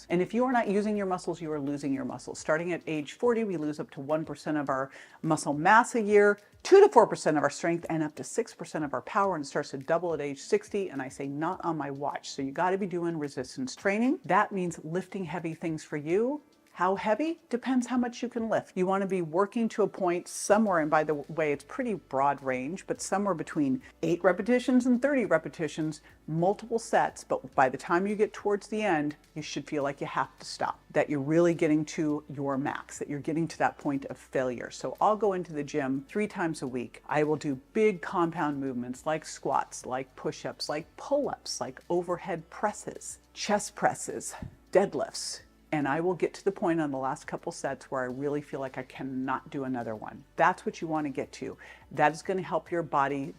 And if you are not using your muscles, you are losing your muscles. Starting at age 40, we lose up to 1% of our muscle mass a year, 2 to 4% of our strength, and up to 6% of our power, and it starts to double at age 60, and I say not on my watch. So you got to be doing resistance training. That means lifting heavy things for you. How heavy? Depends how much you can lift. You want to be working to a point somewhere, and by the way, it's pretty broad range, but somewhere between 8 repetitions and 30 repetitions, multiple sets. But by the time you get towards the end, you should feel like you have to stop, that you're really getting to your max, that you're getting to that point of failure. So I'll go into the gym 3 times a week. I will do big compound movements like squats, like push-ups, like pull-ups, like overhead presses, chest presses, deadlifts. And I will get to the point on the last couple sets where I really feel like I cannot do another one. That's what you want to get to. That is going to help your body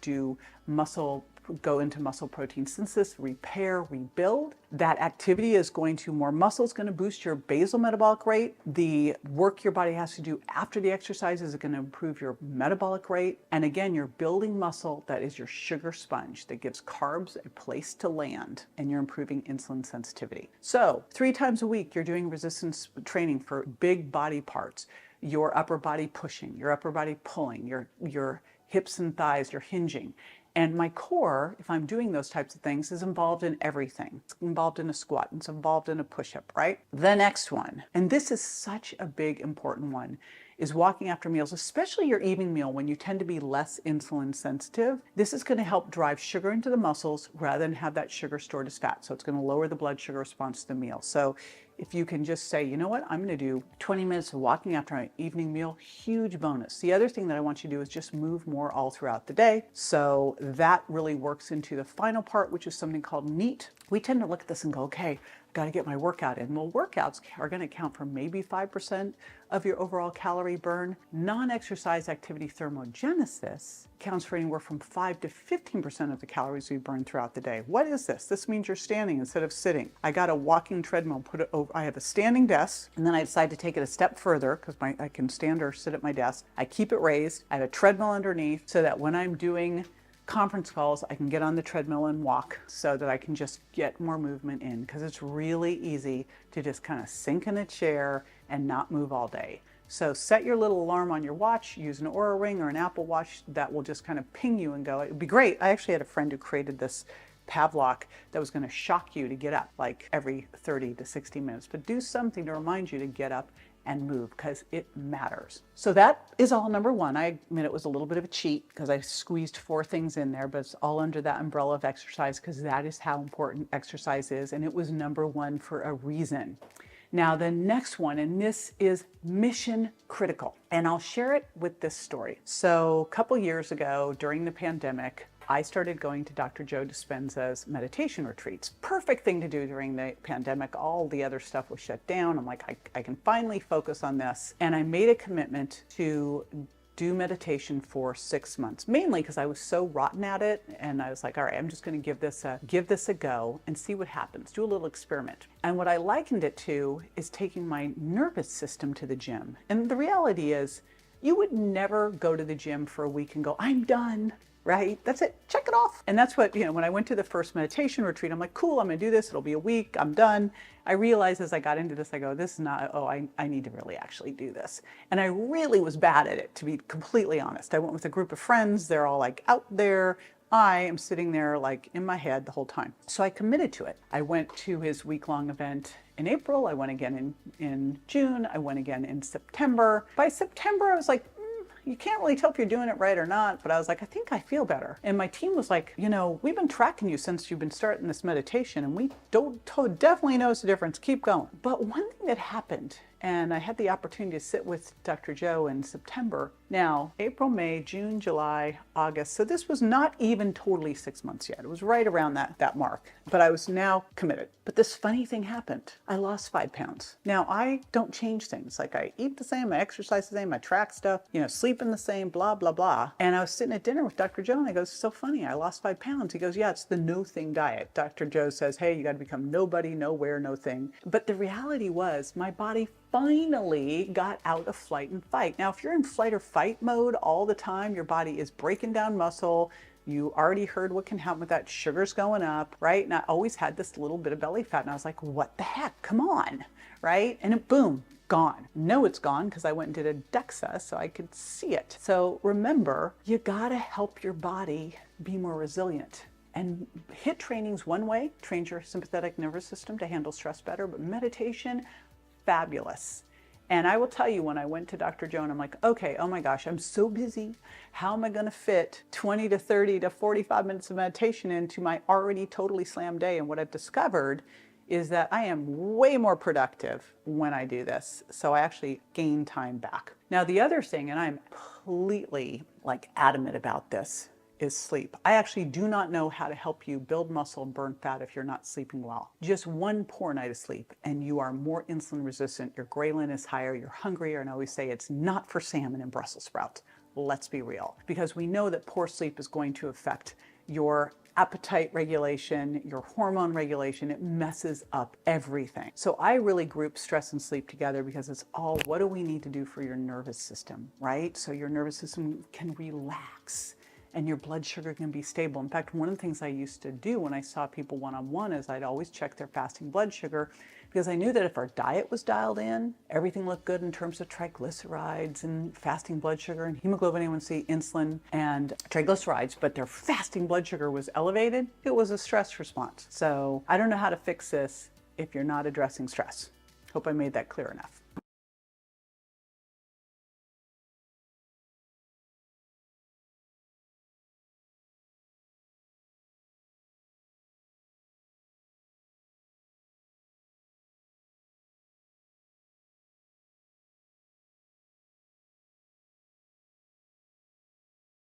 go into muscle protein synthesis, repair, rebuild. That activity is going to, more muscle is going to boost your basal metabolic rate. The work your body has to do after the exercise is going to improve your metabolic rate. And again, you're building muscle that is your sugar sponge that gives carbs a place to land, and you're improving insulin sensitivity. So 3 times a week, you're doing resistance training for big body parts, your upper body pushing, your upper body pulling, your hips and thighs, your hinging. And my core, if I'm doing those types of things, is involved in everything. It's involved in a squat, it's involved in a push-up, right? The next one, and this is such a big, important one, is walking after meals, especially your evening meal when you tend to be less insulin sensitive. This is going to help drive sugar into the muscles rather than have that sugar stored as fat. So it's going to lower the blood sugar response to the meal. So if you can just say, you know what, I'm going to do 20 minutes of walking after my evening meal, huge bonus. The other thing that I want you to do is just move more all throughout the day. So that really works into the final part, which is something called NEAT. We tend to look at this and go, okay, got to get my workout in. Well, workouts are going to account for maybe 5% of your overall calorie burn. Non-exercise activity thermogenesis accounts for anywhere from 5 to 15% of the calories we burn throughout the day. What is this? This means you're standing instead of sitting. I got a walking treadmill, put it over. I have a standing desk, and then I decide to take it a step further because I can stand or sit at my desk. I keep it raised. I have a treadmill underneath so that when I'm doing conference calls, I can get on the treadmill and walk so that I can just get more movement in, because it's really easy to just kind of sink in a chair and not move all day. So set your little alarm on your watch, use an Oura Ring or an Apple Watch that will just kind of ping you and go. It would be great. I actually had a friend who created this Pavlok that was going to shock you to get up like every 30 to 60 minutes, but do something to remind you to get up and move, because it matters. So that is all number 1. I admit it was a little bit of a cheat because I squeezed 4 things in there, but it's all under that umbrella of exercise because that is how important exercise is, and it was number 1 for a reason. Now the next one, and this is mission critical, and I'll share it with this story. So a couple years ago during the pandemic, I started going to Dr. Joe Dispenza's meditation retreats. Perfect thing to do during the pandemic. All the other stuff was shut down. I'm like, I can finally focus on this. And I made a commitment to do meditation for 6 months, mainly because I was so rotten at it. And I was like, all right, I'm just going to give this a go and see what happens. Do a little experiment. And what I likened it to is taking my nervous system to the gym. And the reality is, you would never go to the gym for a week and go, I'm done. Right? That's it. Check it off. And that's what, when I went to the first meditation retreat, I'm like, cool, I'm going to do this. It'll be a week. I'm done. I realized as I got into this, I go, this is not, I need to really actually do this. And I really was bad at it, to be completely honest. I went with a group of friends. They're all like out there. I am sitting there like in my head the whole time. So I committed to it. I went to his week-long event in April. I went again in June. I went again in September. By September, I was like, you can't really tell if you're doing it right or not, but I was like, I think I feel better. And my team was like, we've been tracking you since you've been starting this meditation, and we definitely notice the difference. Keep going. But one thing that happened, and I had the opportunity to sit with Dr. Joe in September. Now, April, May, June, July, August. So this was not even totally 6 months yet. It was right around that mark, but I was now committed. But this funny thing happened. I lost 5 pounds. Now, I don't change things. Like, I eat the same, I exercise the same, I track stuff, sleeping the same, blah, blah, blah. And I was sitting at dinner with Dr. Joe, and I go, it's so funny, I lost 5 pounds. He goes, yeah, it's the no thing diet. Dr. Joe says, hey, you got to become nobody, nowhere, no thing. But the reality was my body finally got out of flight and fight. Now, if you're in flight or fight mode all the time, your body is breaking down muscle, You already heard what can happen with that. Sugar's going up, right? And I always had this little bit of belly fat, and I was like, what the heck? Come on, right? And it, boom, gone. No, it's gone because I went and did a DEXA so I could see it. So remember, you gotta help your body be more resilient. And HIIT training's one way, trains your sympathetic nervous system to handle stress better, but meditation, fabulous. And I will tell you, when I went to Dr. Joan, I'm like, okay, oh my gosh, I'm so busy. How am I going to fit 20 to 30 to 45 minutes of meditation into my already totally slammed day? And what I've discovered is that I am way more productive when I do this. So I actually gain time back. Now, the other thing, and I'm completely like adamant about this, is sleep. I actually do not know how to help you build muscle and burn fat if you're not sleeping well. Just one poor night of sleep and you are more insulin resistant, your ghrelin is higher, you're hungrier, and I always say it's not for salmon and Brussels sprouts. Let's be real. Because we know that poor sleep is going to affect your appetite regulation, your hormone regulation. It messes up everything. So I really group stress and sleep together because it's all, what do we need to do for your nervous system, right? So your nervous system can relax and your blood sugar can be stable. In fact, one of the things I used to do when I saw people one-on-one is I'd always check their fasting blood sugar, because I knew that if our diet was dialed in, everything looked good in terms of triglycerides and fasting blood sugar and hemoglobin A1C, insulin, and triglycerides, but their fasting blood sugar was elevated, it was a stress response. So I don't know how to fix this if you're not addressing stress. Hope I made that clear enough.